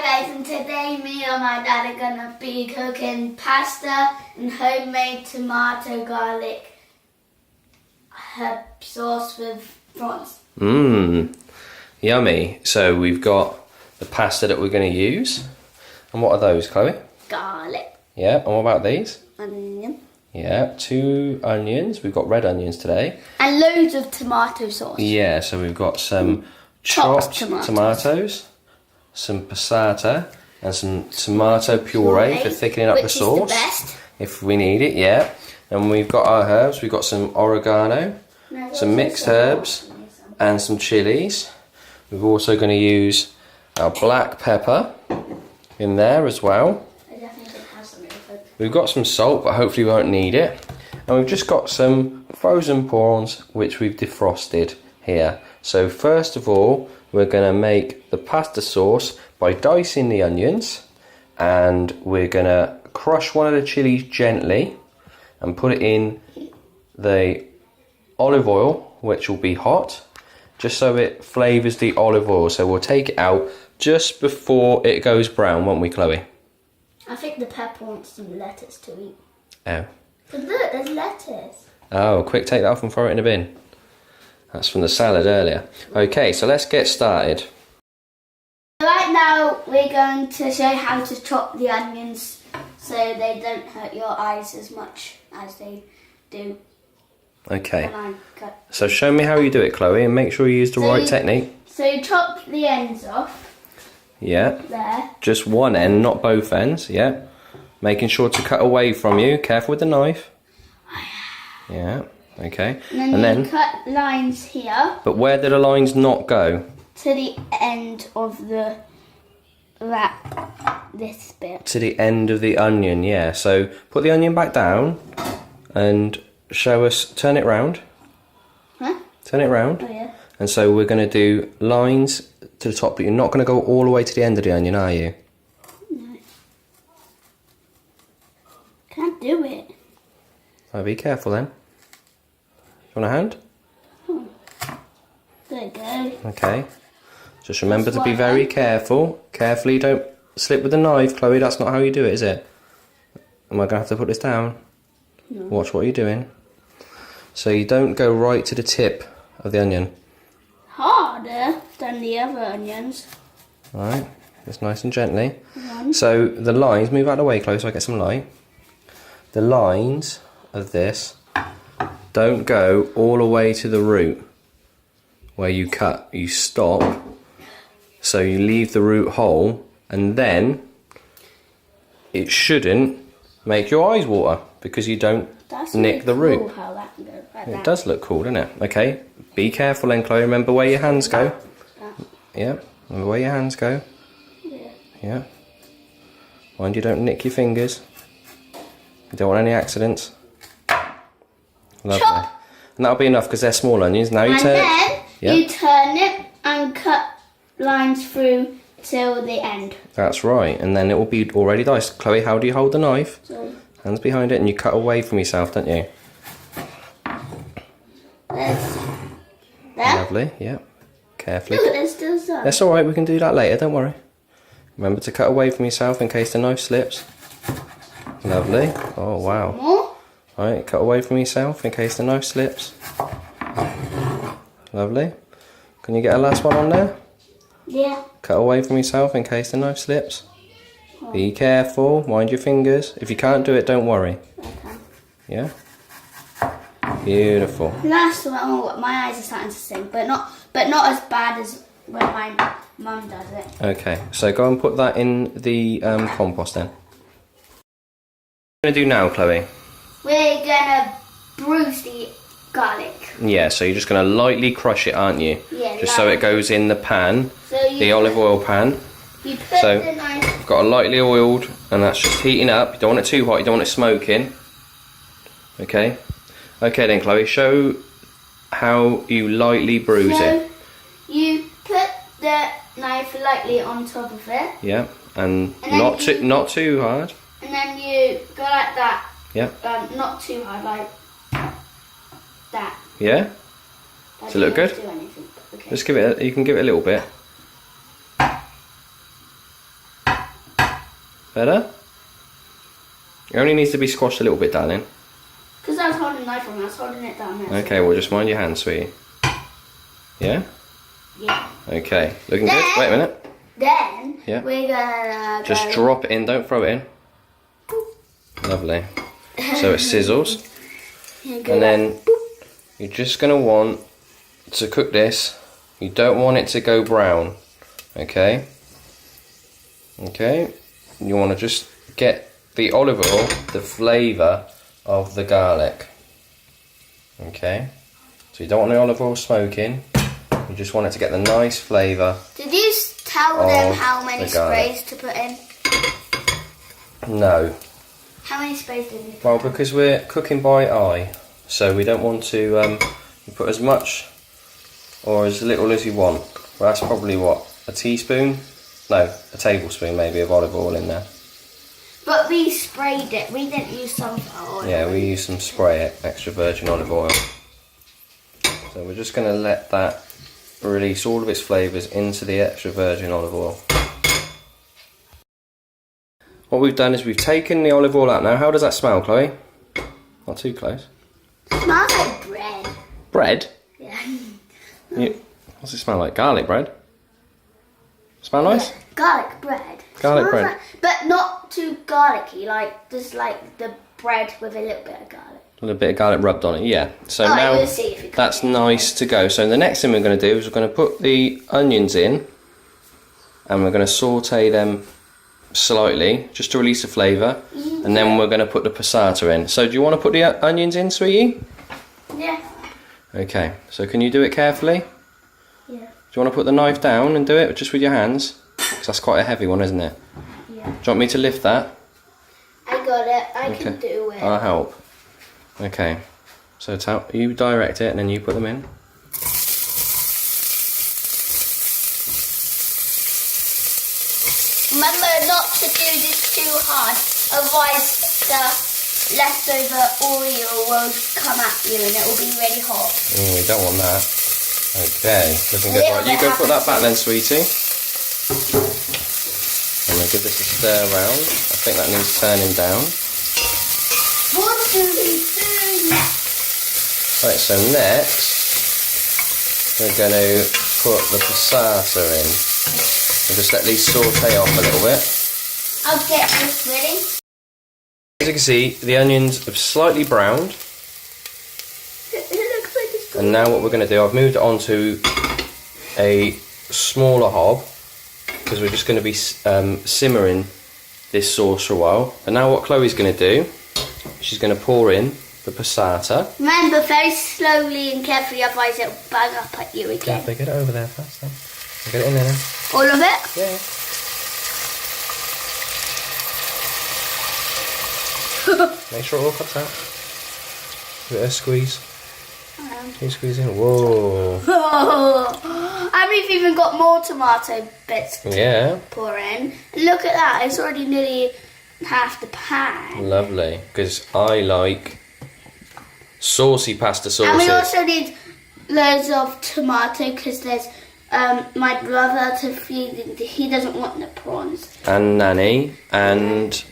Hi guys, and today me and my dad are gonna be cooking pasta and homemade tomato garlic herb sauce with prawns. Yummy. So we've got the pasta that we're going to use. And what are those, Chloe? Garlic. Yeah, and what about these? Onion. Yeah, 2 onions. We've got red onions today. And loads of tomato sauce. Yeah, so we've got some chopped tomatoes, some passata, and some tomato puree for thickening up the sauce. Which is the best. If we need it, yeah. And we've got our herbs. We've got some oregano, some mixed herbs, and some chilies. We're also going to use our black pepper in there as well. We've got some salt, but hopefully we won't need it. And we've just got some frozen prawns, which we've defrosted here. So first of all, we're going to make the pasta sauce by dicing the onions. And we're going to crush one of the chilies gently and put it in the olive oil, which will be hot, just so it flavours the olive oil. So we'll take it out just before it goes brown, won't we, Chloe? I think the pepper wants some lettuce to eat. Oh. But look, there's lettuce. Oh, quick, take that off and throw it in the bin. That's from the salad earlier. Okay, so let's get started. Right now we're going to show you how to chop the onions so they don't hurt your eyes as much as they do. Okay, so show me how you do it, Chloe, and make sure you use the right technique. So you chop the ends off. Yeah. There. Just one end, not both ends, yeah. Making sure to cut away from you. Careful with the knife. Yeah, okay. And then you cut lines here. But where do the lines not go? To the end of this bit. To the end of the onion, yeah. So put the onion back down and show us, turn it round. Huh? Turn it round. Oh yeah. And so we're going to do lines to the top, but you're not going to go all the way to the end of the onion, are you? No. Can't do it. Oh, be careful then. You want a hand? There you go. Okay. Just remember to be very careful. Carefully, don't slip with the knife, Chloe. That's not how you do it, is it? Am I going to have to put this down? No. Watch what you're doing. So you don't go right to the tip of the onion. Harder than the other onions. Right, just nice and gently. So the lines, move out of the way, Chloe, so I get some light. The lines of this don't go all the way to the root where you cut. You stop, so you leave the root whole, and then it shouldn't make your eyes water because you don't nick the root. Cool how that goes, like It that. does look cool, doesn't it? Okay, be careful then, Chloe. Remember where your hands go. Yeah, remember where your hands go. Yeah. Mind you don't nick your fingers. You don't want any accidents. Lovely. Chop. And that'll be enough because they're small onions. Now you turn. And then you turn it and cut lines through till the end. That's right, and then it will be already diced. Chloe, how do you hold the knife? So, Hands behind it, and you cut away from yourself, don't you? there. Lovely, yeah. Carefully. Look, there's still some. That's alright, we can do that later, don't worry. Remember to cut away from yourself in case the knife slips. Lovely. Oh, wow. More. Right, cut away from yourself in case the knife slips. Lovely. Can you get a last one on there? Yeah. Cut away from yourself in case the knife slips. Be careful, mind your fingers. If you can't do it, don't worry. Okay. Yeah? Beautiful. Last one. Oh, my eyes are starting to sting, but not as bad as when my mum does it. Okay, so go and put that in the compost then. What are you going to do now, Chloe? We're gonna bruise the garlic. Yeah, so you're just going to lightly crush it, aren't you? Yeah. Just so it goes in the pan, the olive oil pan. You put So, the knife. I've got it lightly oiled, and that's just heating up. You don't want it too hot, you don't want it smoking. Okay? Okay then, Chloe, show how you lightly bruise it. You put the knife lightly on top of it. Yeah, and not too hard. And then you go like that. Yeah. Not too hard, like that. Yeah? Does it look good? Do anything, okay. Just give it. You can give it a little bit. Better? It only needs to be squashed a little bit, darling. Because I was holding the knife on, I was holding it down there. Okay, well just mind your hand, sweetie. Yeah? Yeah. Okay, looking good. Wait a minute. Then Yeah. we're gonna Just drop it in, don't throw it in. Lovely. So it sizzles. And then you're just going to want to cook this. You don't want it to go brown. Okay? Okay? You want to just get the olive oil, the flavour of the garlic. Okay? So you don't want the olive oil smoking. You just want it to get the nice flavour. Did you tell them how many sprays to put in? No. How many sprays did you put Well, because we're cooking by eye, so we don't want to put as much or as little as you want. Well, that's probably what, a teaspoon? No, a tablespoon maybe of olive oil in there. But we sprayed it. We didn't use sunflower oil. Yeah, we use some spray extra virgin olive oil. So we're just going to let that release all of its flavours into the extra virgin olive oil. What we've done is we've taken the olive oil out now. How does that smell, Chloe? Not too close. It smells like bread. Bread? Yeah. What's it smell like? Garlic bread? Smell nice? Yeah, garlic bread. Garlic Smells bread. like- but not too garlicky, like just like the bread with a little bit of garlic. A little bit of garlic rubbed on it, yeah. So Alright, now we'll see if it that's comes in. nice to go. So the next thing we're going to do is we're going to put the onions in and we're going to saute them slightly just to release the flavour, and then we're going to put the passata in. So do you want to put the onions in, sweetie? Yeah. Okay, so can you do it carefully? Yeah. Do you want to put the knife down and do it just with your hands? Because that's quite a heavy one, isn't it? Yeah. Do you want me to lift that? I got it. I can do it. I'll help. Okay, so you direct it and then you put them in. Remember not to do this too hard, otherwise the leftover oil will come at you and it will be really hot. We don't want that. Okay, looking good. Right, you go put that back then, sweetie. I'm going to give this a stir around. I think that needs turning down. 1, 2, 3, next. Right, so next we're going to put the passata in. And just let these saute off a little bit. I'll get this ready. As you can see, the onions have slightly browned. It looks like it's good. And now what we're going to do, I've moved it onto a smaller hob because we're just going to be simmering this sauce for a while. And now what Chloe's going to do, she's going to pour in the passata. Remember, very slowly and carefully, otherwise it'll bang up at you again. Get it over there first then. Get it in there then. All of it? Yeah. Make sure it all comes out. Give it a squeeze. Can you squeeze in? Whoa. And we've even got more tomato bits to Yeah. pour in. Look at that, it's already nearly half the pan. Lovely. Because I like saucy pasta sauces. And we also need loads of tomato because there's my brother to feed. He doesn't want the prawns. And Nanny and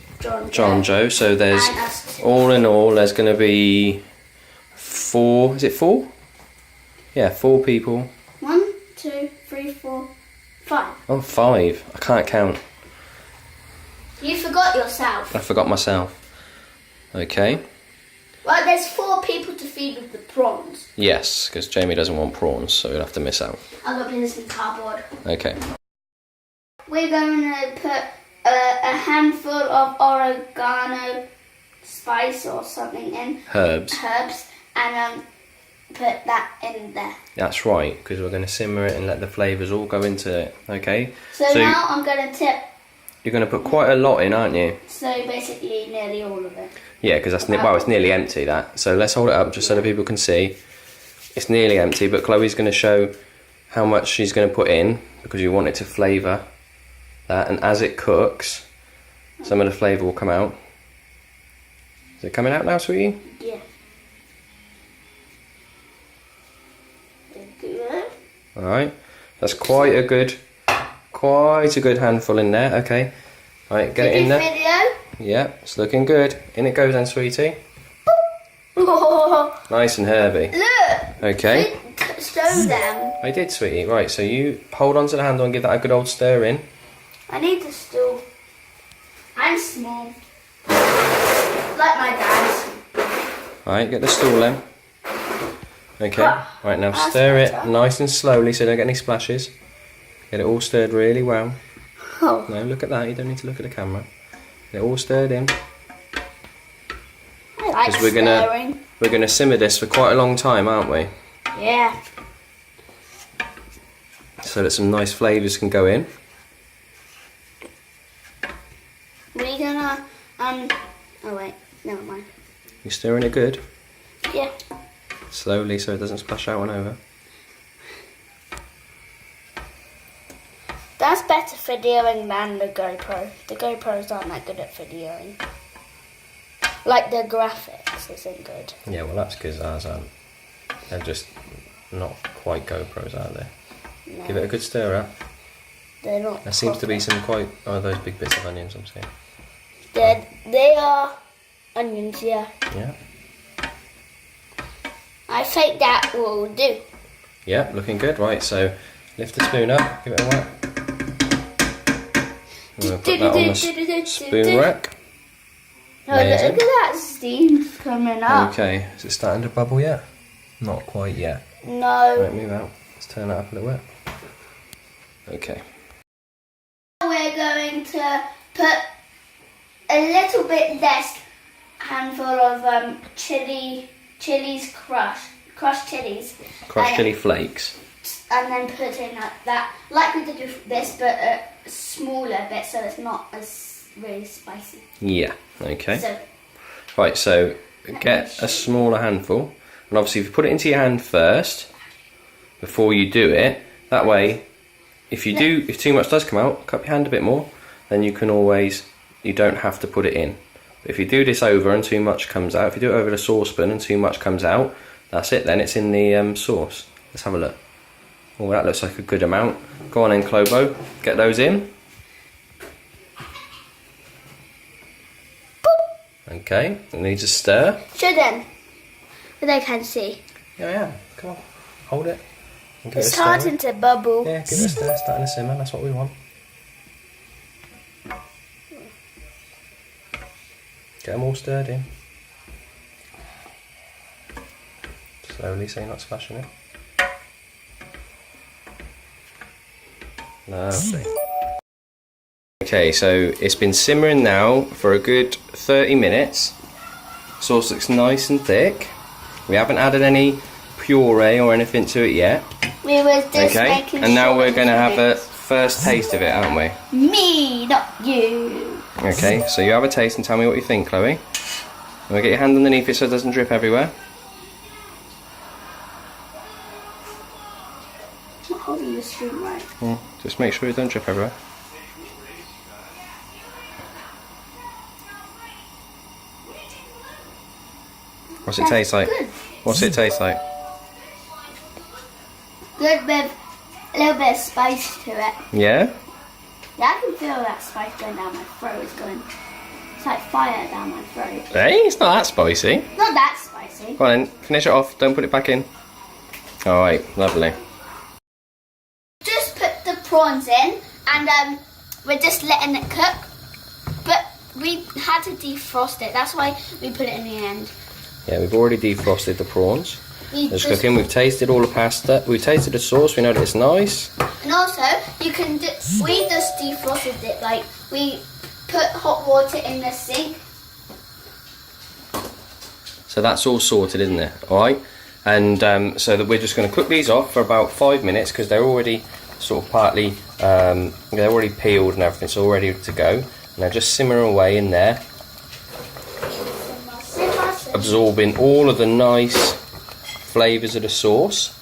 John Joe. So there's, And us too. all in all, there's going to be 4. Is it 4? Yeah, 4 people. 1, 2, 3, 4, 5. Oh, 5. I can't count. You forgot yourself. I forgot myself. Okay. Well, there's 4 people to feed with the prawns. Yes, because Jamie doesn't want prawns, so we'll have to miss out. I've got this in cardboard. Okay. We're going to put a handful of oregano spice or something in. Herbs. And put that in there. That's right, because we're going to simmer it and let the flavours all go into it. Okay. So now I'm going to tip. You're going to put quite a lot in, aren't you? So basically nearly all of it. Yeah, because that's well, it's nearly empty that. So let's hold it up just so that people can see. It's nearly empty, but Chloe's going to show how much she's going to put in because you want it to flavour that. And as it cooks, some of the flavour will come out. Is it coming out now, sweetie? Yeah. Good. All right. That's quite a good handful in there. Okay. Right, get it in there. Video. Yeah, it's looking good. In it goes then, sweetie. Nice and herby. Look. Okay. Show them. I did, sweetie. Right, so you hold on to the handle and give that a good old stir in. I need the stool. I'm small. Like my dad's. Right, get the stool in. Okay. Right, now stir it nice and slowly so you don't get any splashes. Get it all stirred really well. Oh. No, look at that. You don't need to look at the camera. Get it all stirred in. I like stirring. We're gonna simmer this for quite a long time, aren't we? Yeah. So that some nice flavours can go in. We're gonna oh wait, never mind. You're stirring it good. Yeah. Slowly so it doesn't splash out and over. That's better videoing than the GoPro. The GoPros aren't that good at videoing. Like the graphics isn't good. Yeah, well that's because ours aren't. They're just not quite GoPros, are they? No. Give it a good stir up. They're not. There seems to be some quite those big bits of onions I'm seeing. They are onions, yeah. Yeah. I think that will do. Yeah, looking good. Right, so lift the spoon up, give it a whack. I'm going to put that on the spoon rack. Oh, look at that steam coming up. Okay, is it starting to bubble yet? Not quite yet. No. Right, move out. Let's turn that up a little bit. Okay. We're going to put a little bit less handful of chilies crushed chilies. Crushed chili flakes. And then put in that, like we did with this, but a smaller bit so it's not as really spicy. Yeah, okay. So, right, so get a smaller handful. And obviously if you put it into your hand first, before you do it, that way, if too much does come out, cup your hand a bit more, then you don't have to put it in. But if you do this over and too much comes out, if you do it over the saucepan and too much comes out, that's it then, it's in the sauce. Let's have a look. Oh, that looks like a good amount. Go on then, Clobo, get those in. Okay, it needs a stir. show them, but they can see. Yeah, come on, hold it. And give It's it a stir. starting to bubble. Yeah, give it a stir, starting to simmer, that's what we want. Get them all stirred in. Slowly so you're not splashing it. Lovely. Okay, so it's been simmering now for a good 30 minutes. Sauce looks nice and thick. We haven't added any puree or anything to it yet. We were just making and now sure we're going to have a it's first taste of it, aren't we? me, not you. Okay, so you have a taste and tell me what you think, Chloe. I'm going to get your hand underneath it so it doesn't drip everywhere. I'm not holding the spoon right. Just make sure it don't drip everywhere. What's it taste like? Good. What's it taste like? Good with a little bit of spice to it. Yeah? Yeah, I can feel that spice going down my throat. It's like fire down my throat. Hey, it's not that spicy. Not that spicy. Go on then, finish it off, don't put it back in. Alright, lovely. Just put the prawns in and we're just letting it cook. But we had to defrost it. That's why we put it in the end. Yeah, we've already defrosted the prawns. It's cooking. We've tasted all the pasta. We've tasted the sauce. We know that it's nice. And also, we just defrosted it. Like, we put hot water in the sink. So that's all sorted, isn't it? Alright. And so that we're just going to cook these off for about 5 minutes because they're already sort of partly, they're already peeled and everything, so all ready to go. And they're just simmering away in there, absorbing all of the nice flavours of the sauce.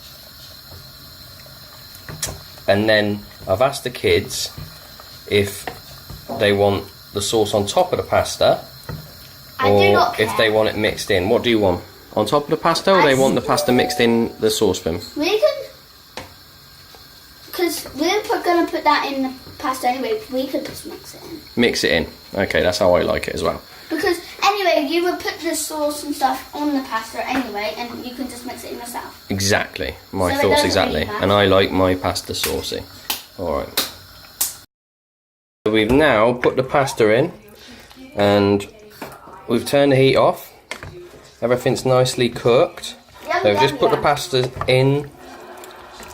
And then I've asked the kids if they want the sauce on top of the pasta or if they want it mixed in. What do you want? On top of the pasta, or they want the pasta mixed in the saucepan? We can, because we're going to put that in the pasta anyway. We could just mix it in. Mix it in. Okay, that's how I like it as well. Because anyway, you would put the sauce and stuff on the pasta anyway, and you can just mix it in yourself. Exactly. My So it thoughts doesn't exactly. really matter. And I like my pasta saucy. Alright. We've now put the pasta in and we've turned the heat off. Everything's nicely cooked. Yum, So we've just yum, put the yum. pasta in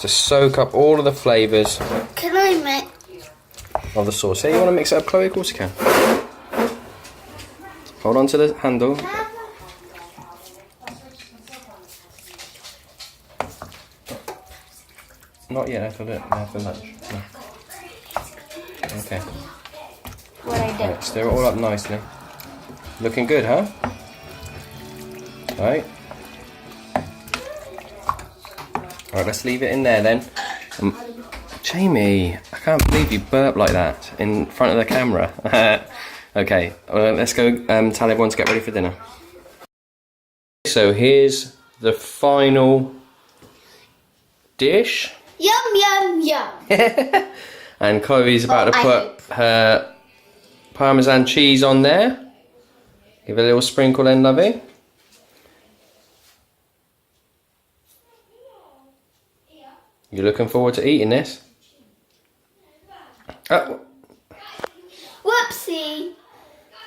to soak up all of the flavours Can I mix? of the sauce. Hey, you want to mix it up, Chloe? Of course you can. Hold on to the handle. Not yet, after lunch. No. Okay. What I do? Right, stir it all up nicely. Looking good, huh? Right. Alright, let's leave it in there then. Jamie, I can't believe you burp like that in front of the camera. Okay, let's go tell everyone to get ready for dinner. So here's the final dish. Yum, yum, yum. And Chloe's about to I put hope. her Parmesan cheese on there. Give it a little sprinkle then, lovey. You looking forward to eating this? Oh, Whoopsie.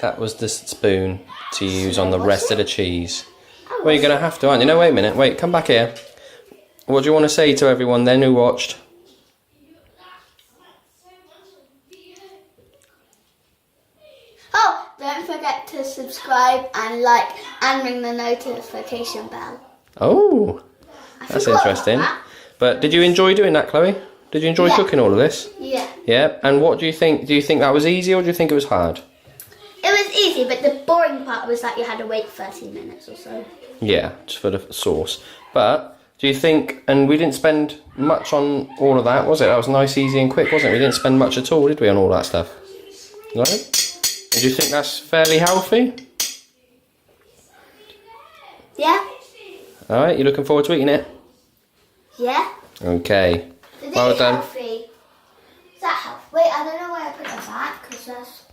that was the spoon to use on the rest of the cheese. Well, you're going to have to, aren't you? No, wait a minute. Wait, come back here. What do you want to say to everyone then who watched? Oh, don't forget to subscribe and like and ring the notification bell. Oh, that's forgot about interesting. that. But did you enjoy doing that, Chloe? Did you enjoy Yeah. cooking all of this? Yeah. Yeah. And what do you think? Do you think that was easy or do you think it was hard? It was easy, but the boring part was that you had to wait 30 minutes or so. Yeah, just for the sauce. But do you think? And we didn't spend much on all of that, was it? That was nice, easy, and quick, wasn't it? We didn't spend much at all, did we, on all that stuff? No. Do you think that's fairly healthy? Yeah? All right. You looking forward to eating it? Yeah? Okay. Is Well it done. healthy? Is that healthy? Wait, I don't know why I put it back, because that's...